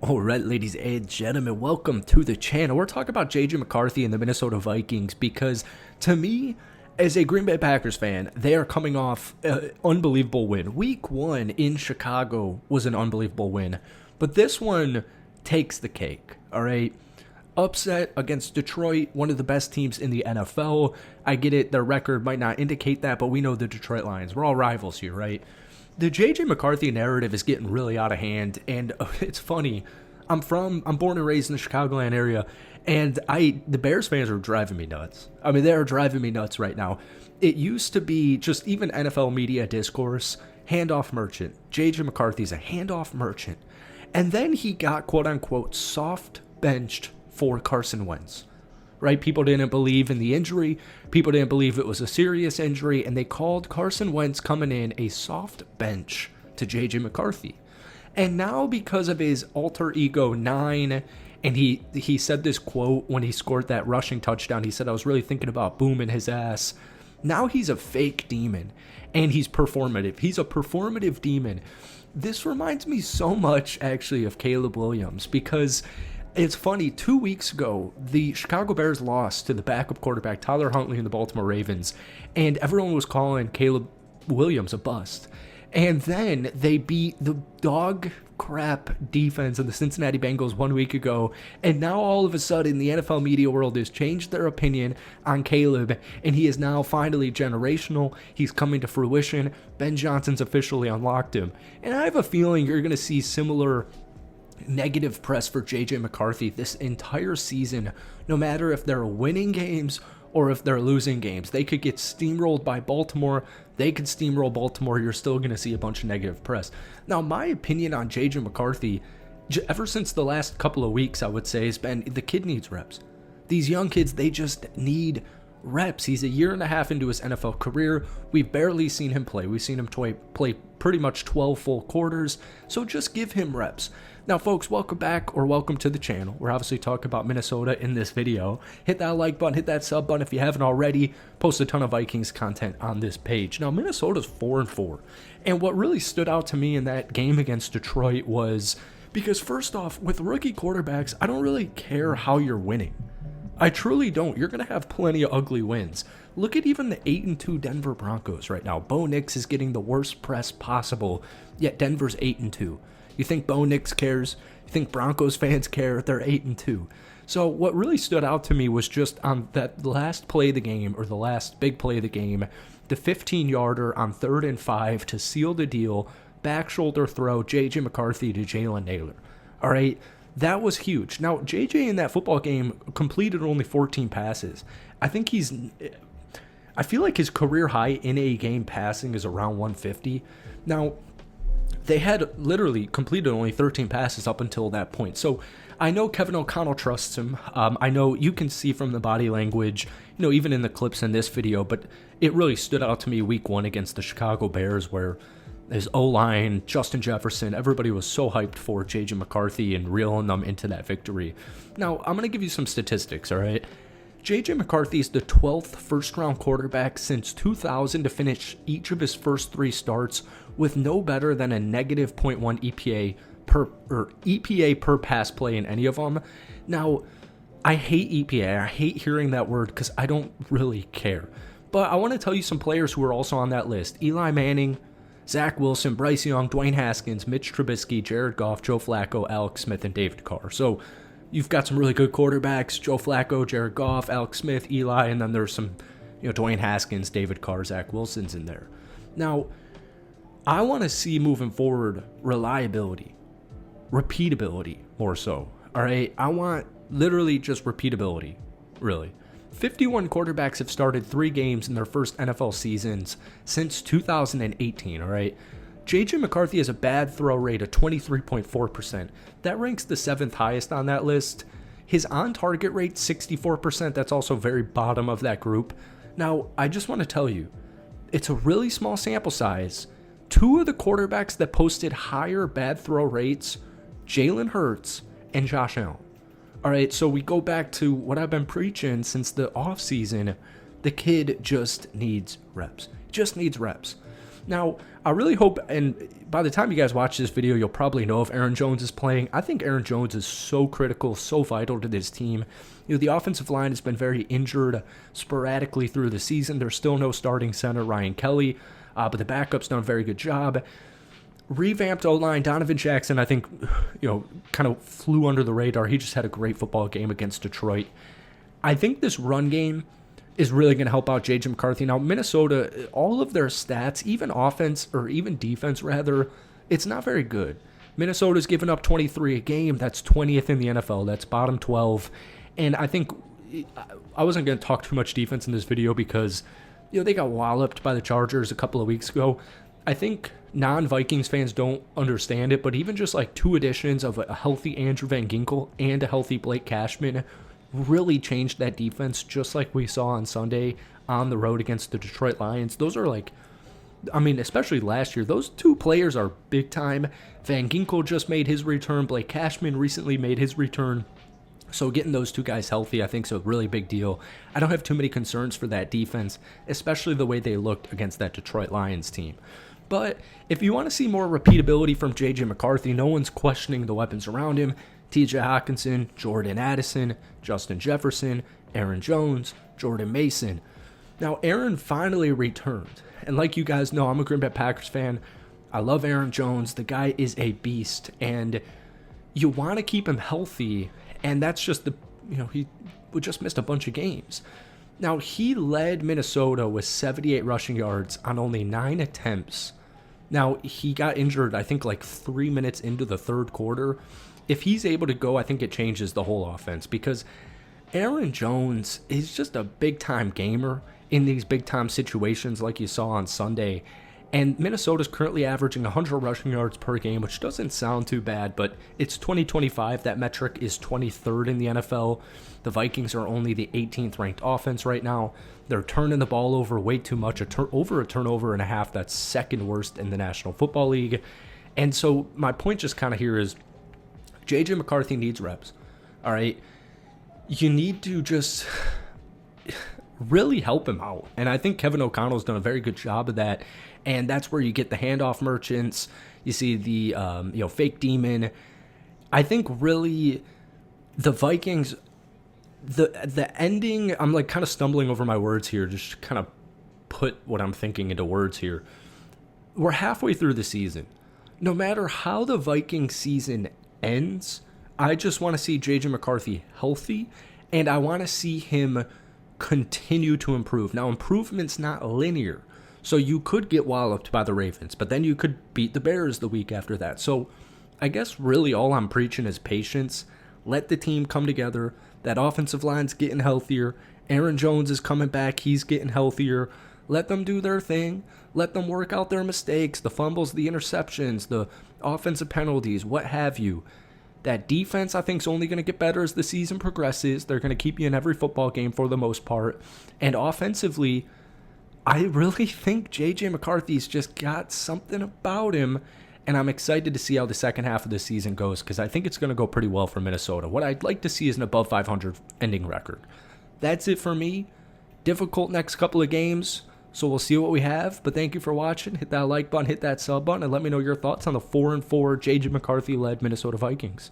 Alright, ladies and gentlemen, welcome to the channel. We're talking about JJ McCarthy and the Minnesota Vikings because, to me, as a Green Bay Packers fan, they are coming off an unbelievable win. Week 1 in Chicago was an unbelievable win, but this one takes the cake, alright? Upset against Detroit, one of the best teams in the NFL. I get it, their record might not indicate that, but we know the Detroit Lions. We're all rivals here, right? The JJ McCarthy narrative is getting really out of hand, and it's funny. I'm born and raised in the Chicagoland area, and the Bears fans are driving me nuts. I mean, they're driving me nuts right now. It used to be just even NFL media discourse, handoff merchant. JJ McCarthy's a handoff merchant. And then he got, quote-unquote, soft benched for Carson Wentz. Right? People didn't believe in the injury. People didn't believe it was a serious injury, and they called Carson Wentz coming in a soft bench to JJ McCarthy. And now, because of his alter ego 9, and he said this quote when he scored that rushing touchdown. He said, "I was really thinking about booming his ass." Now he's a fake demon, and he's performative. He's a performative demon. This reminds me so much, actually, of Caleb Williams, because it's funny, 2 weeks ago, the Chicago Bears lost to the backup quarterback, Tyler Huntley, and the Baltimore Ravens, and everyone was calling Caleb Williams a bust. And then they beat the dog crap defense of the Cincinnati Bengals 1 week ago, and now all of a sudden the NFL media world has changed their opinion on Caleb, and he is now finally generational. He's coming to fruition. Ben Johnson's officially unlocked him. And I have a feeling you're going to see similar negative press for JJ McCarthy this entire season, no matter if they're winning games or if they're losing games. They could get steamrolled by Baltimore. They could steamroll Baltimore. You're still going to see a bunch of negative press. Now, my opinion on JJ McCarthy, ever since the last couple of weeks, I would say, has been the kid needs reps. These young kids, they just need reps. He's a year and a half into his NFL career. We've barely seen him play. We've seen him play pretty much 12 full quarters. So just give him reps. Now, folks, welcome back or welcome to the channel. We're obviously talking about Minnesota in this video. Hit that like button, hit that sub button if you haven't already. Post a ton of Vikings content on this page. Now, Minnesota's 4-4. And what really stood out to me in that game against Detroit was because, first off, with rookie quarterbacks, I don't really care how you're winning. I truly don't. You're going to have plenty of ugly wins. Look at even the 8-2 Denver Broncos right now. Bo Nix is getting the worst press possible, yet Denver's 8-2. You think Bo Nix cares? You think Broncos fans care? They're 8-2. So what really stood out to me was just on that last play of the game, or the last big play of the game, the 15-yarder on 3rd and 5 to seal the deal, back shoulder throw, JJ McCarthy to Jalen Nailor. All right? That was huge. Now, JJ in that football game completed only 14 passes. I feel like his career high in a game passing is around 150. Now, they had literally completed only 13 passes up until that point. So I know Kevin O'Connell trusts him. I know you can see from the body language, even in the clips in this video, but it really stood out to me week 1 against the Chicago Bears where his O-line, Justin Jefferson, everybody was so hyped for JJ McCarthy and reeling them into that victory. Now, I'm going to give you some statistics, all right? JJ McCarthy is the 12th first-round quarterback since 2000 to finish each of his first 3 starts with no better than a negative .1 EPA per pass play in any of them. Now, I hate EPA. I hate hearing that word because I don't really care. But I want to tell you some players who are also on that list. Eli Manning, Zach Wilson, Bryce Young, Dwayne Haskins, Mitch Trubisky, Jared Goff, Joe Flacco, Alex Smith, and David Carr. So you've got some really good quarterbacks, Joe Flacco, Jared Goff, Alex Smith, Eli, and then there's some, Dwayne Haskins, David Carr, Zach Wilson's in there. Now, I want to see moving forward reliability, repeatability more so, all right? I want literally just repeatability, really. 51 quarterbacks have started 3 games in their first NFL seasons since 2018, all right? JJ McCarthy has a bad throw rate of 23.4%. That ranks the 7th highest on that list. His on-target rate, 64%. That's also very bottom of that group. Now, I just want to tell you, it's a really small sample size. 2 of the quarterbacks that posted higher bad throw rates, Jalen Hurts and Josh Allen. All right, so we go back to what I've been preaching since the offseason. The kid just needs reps. Just needs reps. Now, I really hope, and by the time you guys watch this video, you'll probably know if Aaron Jones is playing. I think Aaron Jones is so critical, so vital to this team. The offensive line has been very injured sporadically through the season. There's still no starting center, Ryan Kelly, but the backup's done a very good job. Revamped O-line, Donovan Jackson, I think, kind of flew under the radar. He just had a great football game against Detroit. I think this run game is really going to help out JJ McCarthy. Now, Minnesota, all of their stats, even offense, or even defense rather, it's not very good. Minnesota's given up 23 a game. That's 20th in the NFL. That's bottom 12. And I think I wasn't going to talk too much defense in this video because, they got walloped by the Chargers a couple of weeks ago. I think non-Vikings fans don't understand it, but even just like 2 additions of a healthy Andrew Van Ginkel and a healthy Blake Cashman really changed that defense, just like we saw on Sunday on the road against the Detroit Lions. Those are especially last year, those 2 players are big time. Van Ginkel just made his return. Blake Cashman recently made his return. So getting those 2 guys healthy, I think, is a really big deal. I don't have too many concerns for that defense, especially the way they looked against that Detroit Lions team. But if you want to see more repeatability from JJ McCarthy, no one's questioning the weapons around him. TJ Hawkinson, Jordan Addison, Justin Jefferson, Aaron Jones, Jordan Mason. Now, Aaron finally returned. And like you guys know, I'm a Green Bay Packers fan. I love Aaron Jones. The guy is a beast. And you want to keep him healthy. And that's just he just missed a bunch of games. Now, he led Minnesota with 78 rushing yards on only 9 attempts. Now, he got injured, I think, like 3 minutes into the third quarter. If he's able to go, I think it changes the whole offense because Aaron Jones is just a big-time gamer in these big-time situations like you saw on Sunday. And Minnesota's currently averaging 100 rushing yards per game, which doesn't sound too bad, but it's 2025. That metric is 23rd in the NFL. The Vikings are only the 18th ranked offense right now. They're turning the ball over way too much, over a turnover and a half. That's second worst in the National Football League. And so my point just kind of here is JJ McCarthy needs reps. All right. You need to just really help him out. And I think Kevin O'Connell's done a very good job of that. And that's where you get the handoff merchants. You see the fake demon. I think really the Vikings, the ending, I'm like kind of stumbling over my words here, just kind of put what I'm thinking into words here. We're halfway through the season. No matter how the Viking season ends, I just want to see JJ McCarthy healthy, and I want to see him continue to improve. Now, improvement's not linear, so you could get walloped by the Ravens, but then you could beat the Bears the week after that. So I guess really all I'm preaching is patience. Let the team come together. That offensive line's getting healthier. Aaron Jones is coming back. He's getting healthier. Let them do their thing. Let them work out their mistakes, the fumbles, the interceptions, the offensive penalties, what have you. That defense, I think, is only going to get better as the season progresses. They're going to keep you in every football game for the most part. And offensively, I really think JJ McCarthy's just got something about him. And I'm excited to see how the second half of the season goes because I think it's going to go pretty well for Minnesota. What I'd like to see is an above 500 ending record. That's it for me. Difficult next couple of games, so we'll see what we have. But thank you for watching. Hit that like button, hit that sub button, and let me know your thoughts on the 4-4 JJ McCarthy-led Minnesota Vikings.